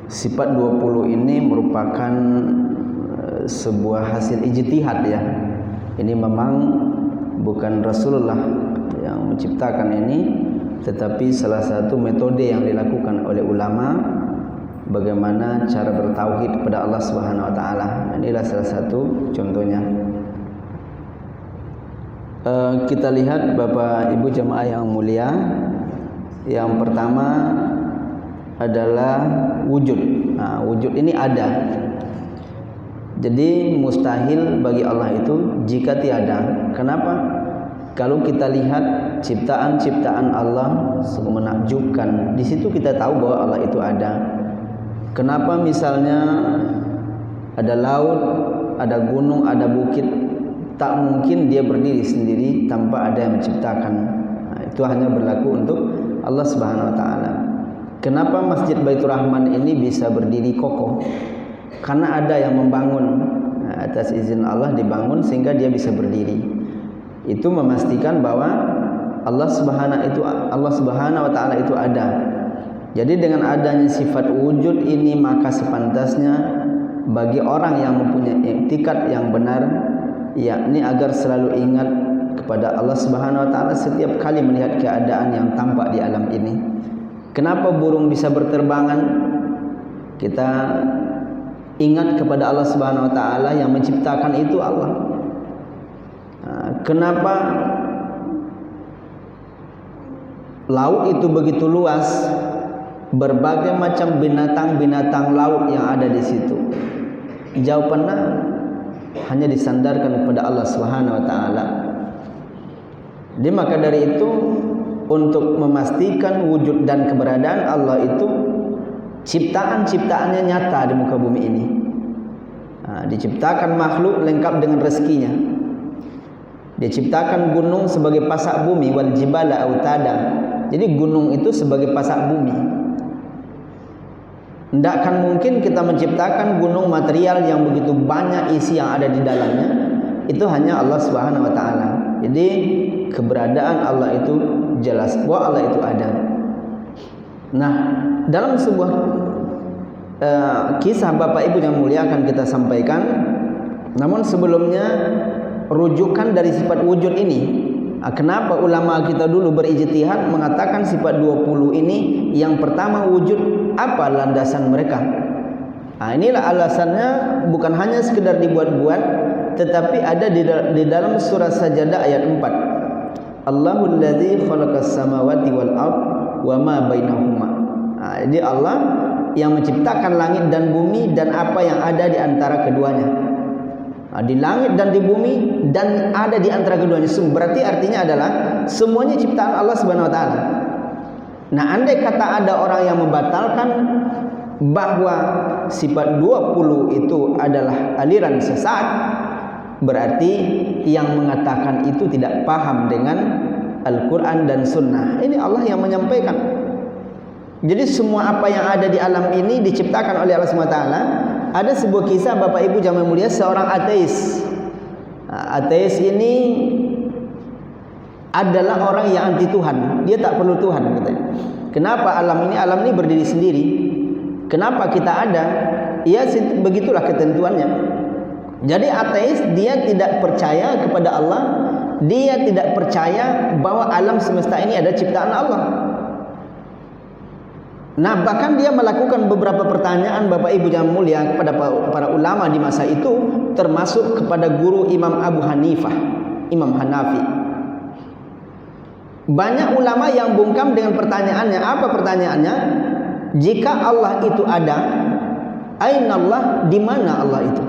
sifat 20 ini merupakan sebuah hasil ijtihad ya. Ini memang bukan Rasulullah yang menciptakan ini, tetapi salah satu metode yang dilakukan oleh ulama bagaimana cara bertauhid kepada Allah Subhanahu wa taala. Inilah salah satu contohnya. Kita lihat Bapak Ibu jemaah yang mulia, yang pertama adalah wujud. Nah, wujud ini ada. Jadi mustahil bagi Allah itu jika tiada. Kenapa? Kalau kita lihat ciptaan-ciptaan Allah sungguh menakjubkan. Di situ kita tahu bahwa Allah itu ada. Kenapa misalnya ada laut, ada gunung, ada bukit, tak mungkin dia berdiri sendiri tanpa ada yang menciptakan. Nah, itu hanya berlaku untuk Allah Subhanahu wa taala. Kenapa Masjid Baitur Rahman ini bisa berdiri kokoh? Karena ada yang membangun. Nah, atas izin Allah dibangun sehingga dia bisa berdiri. Itu memastikan bahwa Allah Subhanahu wa taala itu ada. Jadi dengan adanya sifat wujud ini, maka sepantasnya bagi orang yang mempunyai i'tikad yang benar, yakni agar selalu ingat kepada Allah Subhanahu wa taala setiap kali melihat keadaan yang tampak di alam ini. Kenapa burung bisa berterbangan? Kita ingat kepada Allah Subhanahu wa taala yang menciptakan itu Allah. Kenapa laut itu begitu luas? Berbagai macam binatang-binatang laut yang ada di situ. Jawabannya hanya disandarkan kepada Allah Subhanahu wa taala. Jadi maka dari itu, untuk memastikan wujud dan keberadaan Allah itu, ciptaan-ciptaannya nyata di muka bumi ini. Diciptakan makhluk lengkap dengan rezekinya. Diciptakan gunung sebagai pasak bumi, wal jibala autada. Jadi gunung itu sebagai pasak bumi. Tidak akan mungkin kita menciptakan gunung material yang begitu banyak isi yang ada di dalamnya. Itu hanya Allah Subhanahu wa taala. Jadi keberadaan Allah itu jelas, bahwa Allah itu ada. Nah, dalam sebuah kisah Bapak Ibu yang mulia akan kita sampaikan. Namun sebelumnya rujukan dari sifat wujud ini. Kenapa ulama kita dulu berijtihad mengatakan sifat 20 ini yang pertama wujud? Apa landasan mereka? Inilah alasannya, bukan hanya sekedar dibuat-buat, tetapi ada di dalam surah Sajadah ayat 4. Allahul ladzi khalaqas samawati wal ard wa ma bainahuma. Jadi Allah yang menciptakan langit dan bumi dan apa yang ada di antara keduanya. Di langit dan di bumi dan ada di antara keduanya. Berarti artinya adalah semuanya ciptaan Allah Subhanahu wa taala. Nah, andai kata ada orang yang membatalkan bahwa sifat 20 itu adalah aliran sesat, berarti yang mengatakan itu tidak paham dengan Al-Quran dan Sunnah. Ini Allah yang menyampaikan. Jadi semua apa yang ada di alam ini diciptakan oleh Allah SWT. Ada sebuah kisah Bapak Ibu jamaah mulia, seorang ateis. Ateis ini adalah orang yang anti Tuhan. Dia tak perlu Tuhan katanya. Kenapa alam ini berdiri sendiri? Kenapa kita ada? Ya begitulah ketentuannya. Jadi ateis, dia tidak percaya kepada Allah. Dia tidak percaya bahwa alam semesta ini ada ciptaan Allah. Nah, bahkan dia melakukan beberapa pertanyaan Bapak Ibu yang mulia kepada para ulama di masa itu, termasuk kepada guru Imam Abu Hanifah, Imam Hanafi. Banyak ulama yang bungkam dengan pertanyaannya. Apa pertanyaannya? Jika Allah itu ada, aina Allah, di mana Allah itu?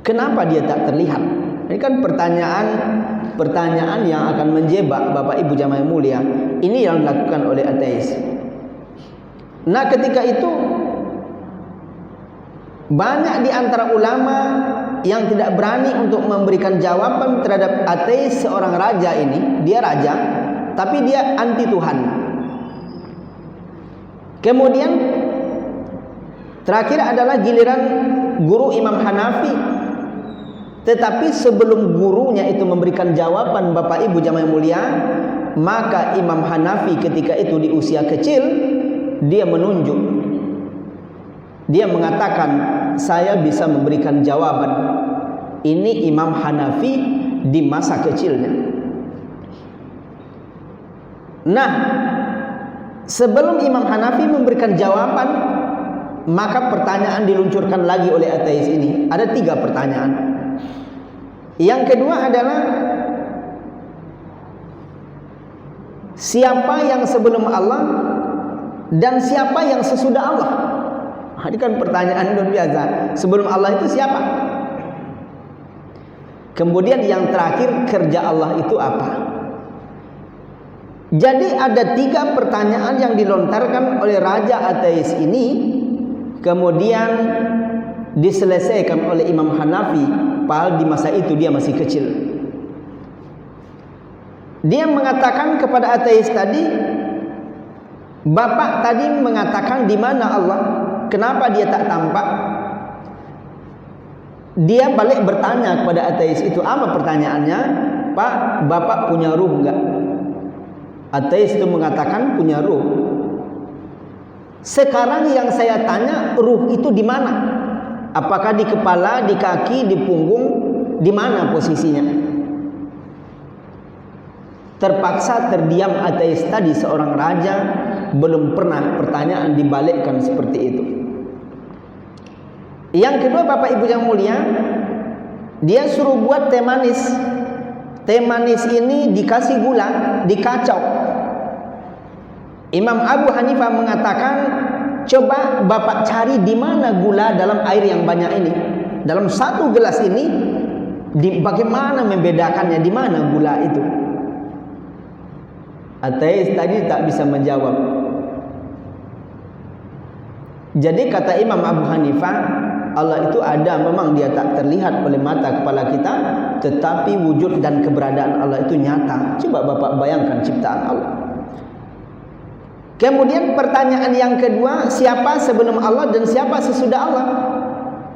Kenapa dia tak terlihat? Ini kan pertanyaan yang akan menjebak Bapak Ibu jamaah mulia. Ini yang dilakukan oleh ateis. Nah, ketika itu banyak di antara ulama yang tidak berani untuk memberikan jawaban terhadap ateis seorang raja ini. Dia raja, tapi dia anti Tuhan. Kemudian terakhir adalah giliran guru Imam Hanafi. Tetapi sebelum gurunya itu memberikan jawaban Bapak Ibu jamaah mulia, maka Imam Hanafi ketika itu di usia kecil, dia menunjuk Dia mengatakan saya bisa memberikan jawaban. Ini Imam Hanafi di masa kecilnya. Nah, sebelum Imam Hanafi memberikan jawaban, maka pertanyaan diluncurkan lagi oleh ateis ini. Ada 3 pertanyaan. Yang kedua adalah, siapa yang sebelum Allah dan siapa yang sesudah Allah? Ini kan pertanyaan luar biasa. Sebelum Allah itu siapa? Kemudian yang terakhir, kerja Allah itu apa? Jadi ada 3 pertanyaan yang dilontarkan oleh raja ateis ini, kemudian diselesaikan oleh Imam Hanafi, padahal di masa itu dia masih kecil. Dia mengatakan kepada ateis tadi, Bapak tadi mengatakan di mana Allah? Kenapa dia tak tampak? Dia balik bertanya kepada ateis itu. Apa pertanyaannya? Pak, Bapak punya ruh enggak? Ateis itu mengatakan punya ruh. Sekarang yang saya tanya, ruh itu di mana? Apakah di kepala, di kaki, di punggung? Di mana posisinya? Terpaksa terdiam ateis tadi, seorang raja. Belum pernah pertanyaan dibalikkan seperti itu. Yang kedua, Bapak Ibu yang mulia, dia suruh buat teh manis. Teh manis ini dikasih gula, dikacau. Imam Abu Hanifah mengatakan, coba Bapak cari di mana gula dalam air yang banyak ini. Dalam 1 gelas ini, bagaimana membedakannya, di mana gula itu? Ateis tadi tak bisa menjawab. Jadi kata Imam Abu Hanifah, Allah itu ada, memang dia tak terlihat oleh mata kepala kita, tetapi wujud dan keberadaan Allah itu nyata. Coba Bapak bayangkan ciptaan Allah. Kemudian pertanyaan yang kedua, siapa sebelum Allah dan siapa sesudah Allah?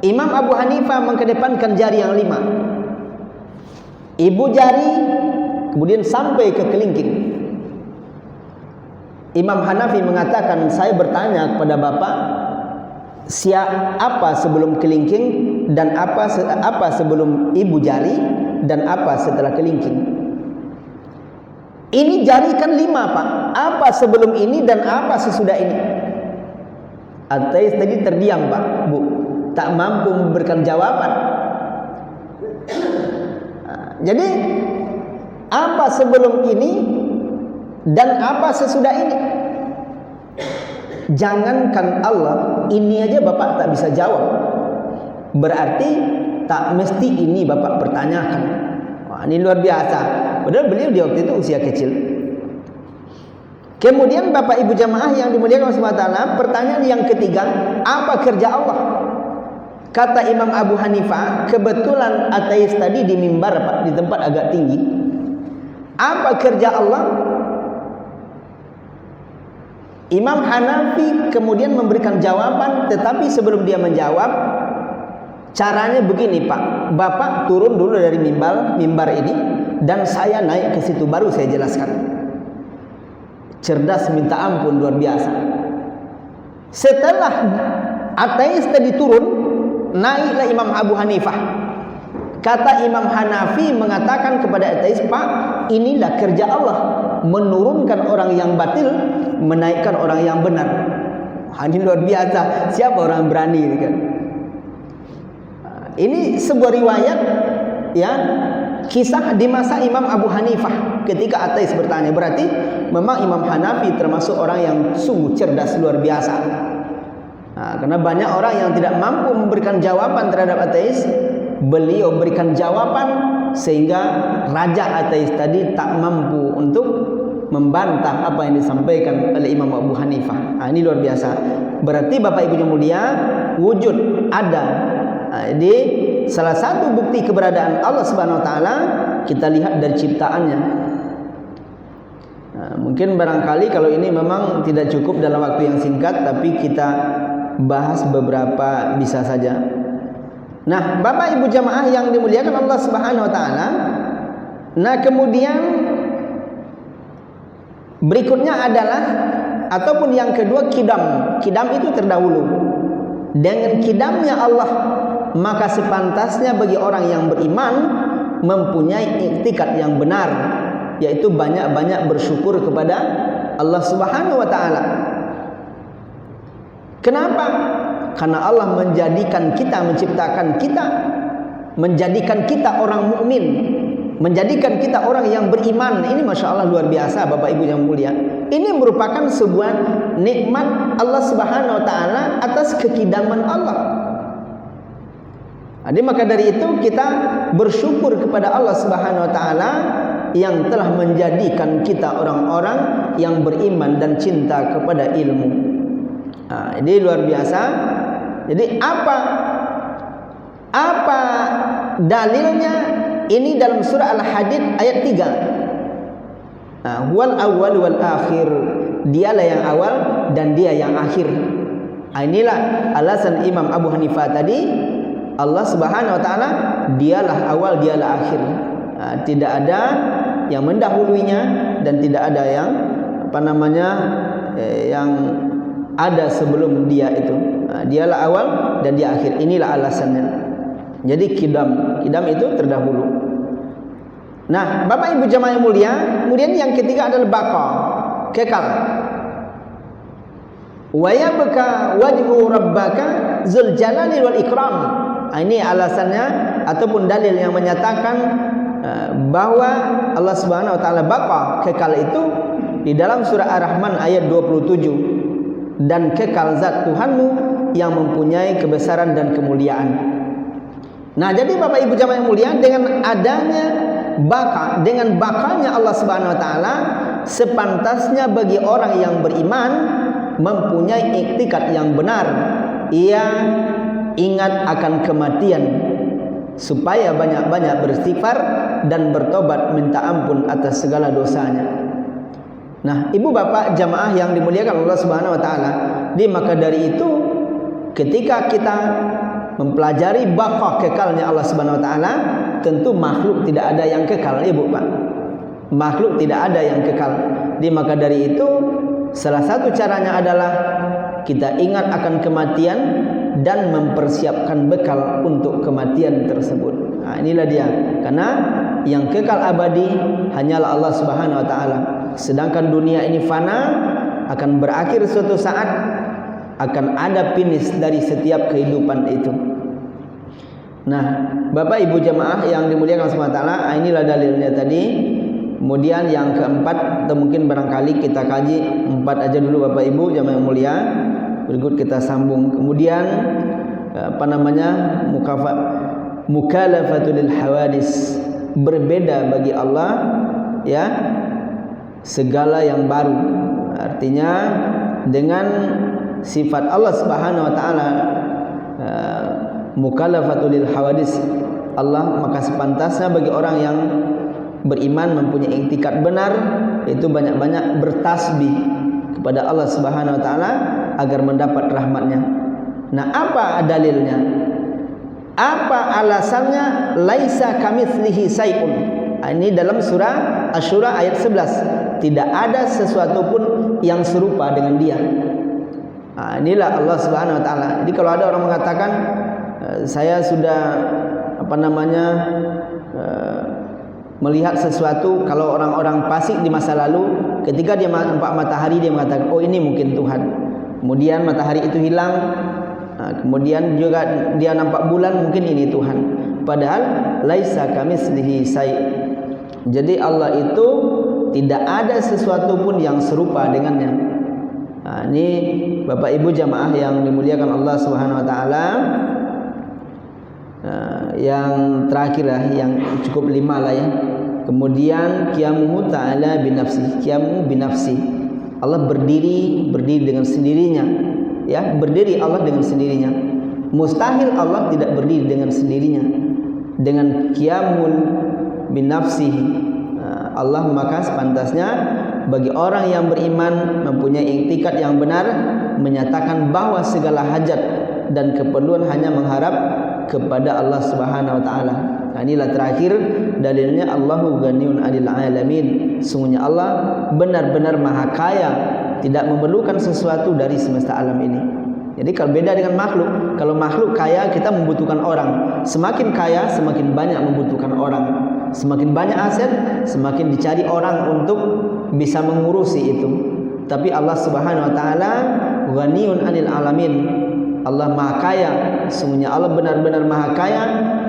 Imam Abu Hanifah mengedepankan jari yang 5. Ibu jari, kemudian sampai ke kelingking. Imam Hanafi mengatakan, saya bertanya kepada Bapak, apa sebelum kelingking dan apa sebelum ibu jari dan apa setelah kelingking? Ini jari kan 5, Pak. Apa sebelum ini dan apa sesudah ini? Ateis tadi terdiam, Pak, Bu, tak mampu memberikan jawaban. Jadi apa sebelum ini dan apa sesudah ini? Jangankan Allah, ini aja Bapak tak bisa jawab. Berarti tak mesti ini Bapak pertanyakan. Wah, ini luar biasa. Padahal beliau di waktu itu usia kecil. Kemudian Bapak Ibu jamaah yang dimuliakan Allah SWT, pertanyaan yang ketiga, apa kerja Allah? Kata Imam Abu Hanifah, kebetulan ateis tadi di mimbar, Pak, di tempat agak tinggi. Apa kerja Allah? Imam Hanafi kemudian memberikan jawaban, tetapi sebelum dia menjawab, caranya begini, Pak. Bapak turun dulu dari mimbar ini, dan saya naik ke situ, baru saya jelaskan. Cerdas minta ampun, luar biasa. Setelah ateis tadi turun, naiklah Imam Abu Hanifah. Kata Imam Hanafi mengatakan kepada ateis, Pak, inilah kerja Allah, menurunkan orang yang batil, menaikkan orang yang benar. Ini luar biasa. Siapa orang berani ini kan? Ini sebuah riwayat, ya, kisah di masa Imam Abu Hanifah ketika ateis bertanya. Berarti memang Imam Hanafi termasuk orang yang sungguh cerdas, luar biasa. Karena banyak orang yang tidak mampu memberikan jawaban terhadap ateis, beliau berikan jawaban sehingga raja ateis tadi tak mampu untuk membantah apa yang disampaikan oleh Imam Abu Hanifah. Ini luar biasa. Berarti Bapak Ibu yang mulia, wujud ada. Jadi salah satu bukti keberadaan Allah Subhanahu wa taala kita lihat dari ciptaannya. Mungkin barangkali kalau ini memang tidak cukup dalam waktu yang singkat, tapi kita bahas beberapa bisa saja. Nah, Bapak Ibu jamaah yang dimuliakan Allah Subhanahu wa taala. Nah, kemudian berikutnya adalah, ataupun yang kedua, kidam. Kidam itu terdahulu. dengan kidamnya Allah, maka sepantasnya bagi orang yang beriman mempunyai iktikad yang benar, yaitu banyak-banyak bersyukur kepada Allah Subhanahu wa taala. Kenapa? Karena Allah menjadikan kita, menciptakan kita, menjadikan kita orang mukmin, menjadikan kita orang yang beriman. Ini Masya Allah luar biasa Bapak Ibu yang mulia. Ini merupakan sebuah nikmat Allah Subhanahu wa taala atas kekidaman Allah. Jadi maka dari itu kita bersyukur kepada Allah Subhanahu wa taala yang telah menjadikan kita orang-orang yang beriman dan cinta kepada ilmu. Ini luar biasa. Jadi apa dalilnya? Ini dalam surah Al-Hadid ayat 3. Wal awwal wal akhir. Dialah yang awal dan dia yang akhir. Inilah alasan Imam Abu Hanifah tadi. Allah Subhanahu wa taala dialah awal, dialah akhir. Tidak ada yang mendahuluinya dan tidak ada yang yang ada sebelum dia itu. Dialah awal dan dia akhir. Inilah alasannya. Jadi kidam itu terdahulu. Nah, Bapak Ibu jamaah yang mulia, kemudian yang ketiga adalah baqa, kekal. Wa yabqa wajhu rabbaka dzul jalali wal ikram. Ini alasannya ataupun dalil yang menyatakan bahwa Allah Subhanahu wa taala baqa, kekal itu di dalam surah Ar-Rahman ayat 27. Dan kekal zat Tuhanmu yang mempunyai kebesaran dan kemuliaan. Nah, jadi Bapak Ibu jamaah yang mulia, dengan adanya baqa, dengan baqanya Allah Subhanahu wa taala, sepantasnya bagi orang yang beriman mempunyai iktikad yang benar. Ia ingat akan kematian supaya banyak-banyak beristighfar dan bertobat minta ampun atas segala dosanya. Nah, ibu bapak jamaah yang dimuliakan Allah Subhanahu wa taala, maka dari itu ketika kita mempelajari baqa, kekalnya Allah Subhanahu wa taala, tentu makhluk tidak ada yang kekal, ibu pak. Makhluk tidak ada yang kekal. Maka dari itu salah satu caranya adalah kita ingat akan kematian dan mempersiapkan bekal untuk kematian tersebut. Inilah dia. Karena yang kekal abadi hanyalah Allah Subhanahu wa taala. Sedangkan dunia ini fana, akan berakhir suatu saat, akan ada finish dari setiap kehidupan itu. Nah, Bapak Ibu jamaah yang dimuliakan Allah Subhanahu wa taala, inilah dalilnya tadi. Kemudian yang keempat, atau mungkin barangkali kita kaji 4 aja dulu Bapak Ibu jamaah yang mulia. Berikut kita sambung. Kemudian mukalafatul hawadis, berbeda bagi Allah ya segala yang baru. Artinya dengan sifat Allah Subhanahu wa taala mukalafatul hawadis Allah, maka sepantasnya bagi orang yang beriman mempunyai iktikad benar, itu banyak-banyak bertasbih kepada Allah Subhanahu wa taala agar mendapat rahmatnya. Nah, apa dalilnya? Apa alasannya? Laisa kamitslihi syai'un. Ini dalam surah Asy-Syura ayat 11. Tidak ada sesuatu pun yang serupa dengan dia. Inilah Allah Subhanahu wa taala. Jadi kalau ada orang mengatakan saya sudah melihat sesuatu, kalau orang-orang fasik di masa lalu ketika dia nampak matahari dia mengatakan, oh ini mungkin Tuhan. Kemudian matahari itu hilang, kemudian juga dia nampak bulan, mungkin ini Tuhan. Padahal laisa kamitslihi syai'. Jadi Allah itu tidak ada sesuatu pun yang serupa dengannya. Ini Bapak Ibu jamaah yang dimuliakan Allah Subhanahu wa taala. Yang terakhir lah, yang cukup 5 lah ya. Kemudian qiyamuhu ta'ala binafsi, qiyamu binafsi. Allah berdiri dengan sendirinya. Ya, berdiri Allah dengan sendirinya. Mustahil Allah tidak berdiri dengan sendirinya. Dengan qiyamun binafsi Allah, maka sepantasnya bagi orang yang beriman mempunyai iktikad yang benar, menyatakan bahwa segala hajat dan keperluan hanya mengharap kepada Allah Subhanahu wa taala. Inilah terakhir dalilnya, Allahu ghaniyun 'anil 'alamin. Sungguhnya Allah benar-benar maha kaya, tidak memerlukan sesuatu dari semesta alam ini. Jadi kalau beda dengan makhluk, kalau makhluk kaya kita membutuhkan orang, semakin kaya semakin banyak membutuhkan orang, semakin banyak aset semakin dicari orang untuk bisa mengurusi itu. Tapi Allah Subhanahu wa taala ghaniyun 'anil alamin. Allah Maha Kaya, sesungguhnya Allah benar-benar Maha Kaya,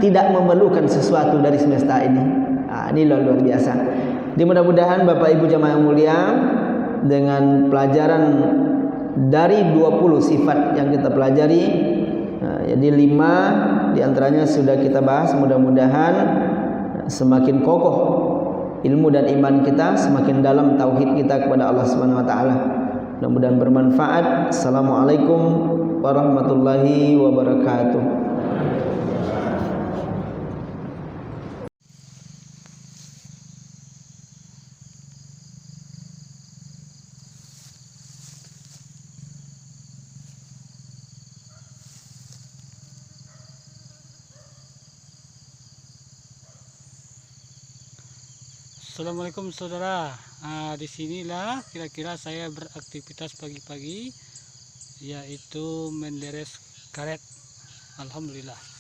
tidak memerlukan sesuatu dari semesta ini. Ini luar biasa. Jadi mudah-mudahan Bapak Ibu jamaah yang mulia, dengan pelajaran dari 20 sifat yang kita pelajari, jadi 5 diantaranya sudah kita bahas. Mudah-mudahan semakin kokoh ilmu dan iman kita, semakin dalam tauhid kita kepada Allah Subhanahu wa taala. Mudah-mudahan bermanfaat. Assalamualaikum warahmatullahi wabarakatuh. Assalamualaikum saudara. Disinilah kira-kira saya beraktivitas pagi-pagi, yaitu menderes karet. Alhamdulillah.